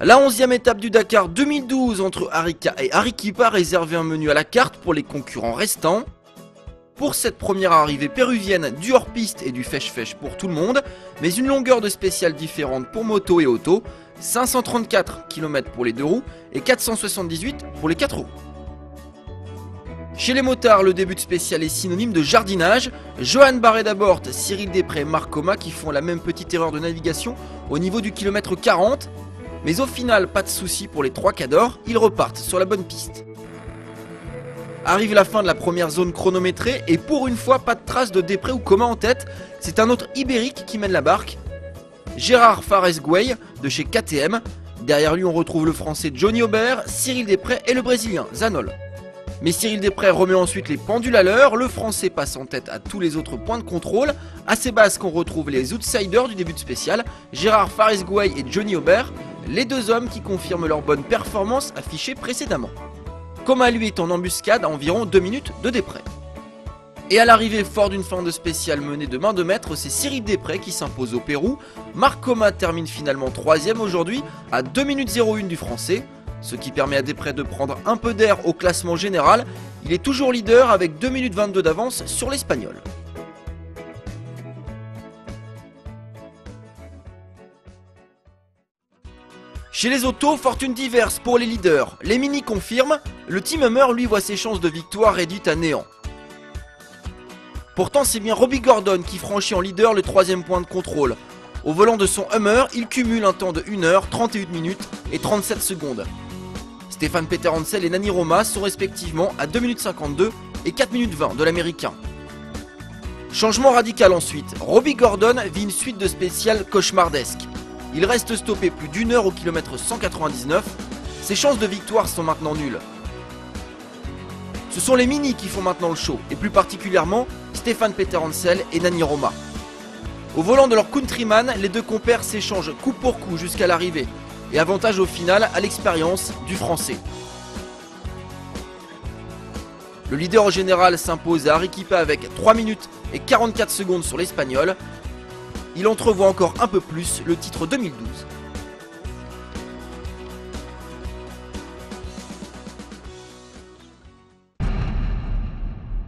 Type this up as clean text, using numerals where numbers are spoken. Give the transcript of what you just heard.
La 11e étape du Dakar 2012 entre Arica et Arequipa réservait un menu à la carte pour les concurrents restants. Pour cette première arrivée péruvienne, du hors-piste et du fèche-fèche pour tout le monde, mais une longueur de spéciale différente pour moto et auto, 534 km pour les 2 roues et 478 pour les 4 roues. Chez les motards, le début de spécial est synonyme de jardinage. Johan Barret-Dabort, Cyril Després, Marc Coma qui font la même petite erreur de navigation au niveau du kilomètre 40. Mais au final, pas de soucis pour les 3 cadors, ils repartent sur la bonne piste. Arrive la fin de la première zone chronométrée et pour une fois, pas de trace de Després ou Coma en tête. C'est un autre Ibérique qui mène la barque. Gérard Fares-Gway de chez KTM. Derrière lui, on retrouve le français Johnny Aubert, Cyril Després et le brésilien Zanol. Mais Cyril Després remet ensuite les pendules à l'heure, le français passe en tête à tous les autres points de contrôle. À ses bases qu'on retrouve les outsiders du début de spécial, Gérard Fares-Gway et Johnny Aubert, les deux hommes qui confirment leur bonne performance affichée précédemment. Coma lui est en embuscade à environ 2 minutes de Després. Et à l'arrivée, fort d'une fin de spécial menée de main de maître, c'est Cyril Després qui s'impose au Pérou. Marc Coma termine finalement 3ème aujourd'hui à 2 minutes 01 du français. Ce qui permet à Després de prendre un peu d'air au classement général. Il est toujours leader avec 2 minutes 22 d'avance sur l'Espagnol. Chez les autos, fortune diverse pour les leaders. Les Mini confirment, le Team Hummer lui voit ses chances de victoire réduites à néant. Pourtant c'est bien Robbie Gordon qui franchit en leader le 3ème point de contrôle. Au volant de son Hummer, il cumule un temps de 1h, 31 minutes et 37 secondes. Stéphane Peterhansel et Nani Roma sont respectivement à 2 minutes 52 et 4 minutes 20 de l'américain. Changement radical ensuite, Robbie Gordon vit une suite de spéciales cauchemardesques. Il reste stoppé plus d'1 heure au kilomètre 199, ses chances de victoire sont maintenant nulles. Ce sont les Mini qui font maintenant le show, et plus particulièrement Stéphane Peterhansel et Nani Roma. Au volant de leur countryman, les deux compères s'échangent coup pour coup jusqu'à l'arrivée. Et avantage au final à l'expérience du français. Le leader au général s'impose à Arequipa avec 3 minutes et 44 secondes sur l'Espagnol. Il entrevoit encore un peu plus le titre 2012.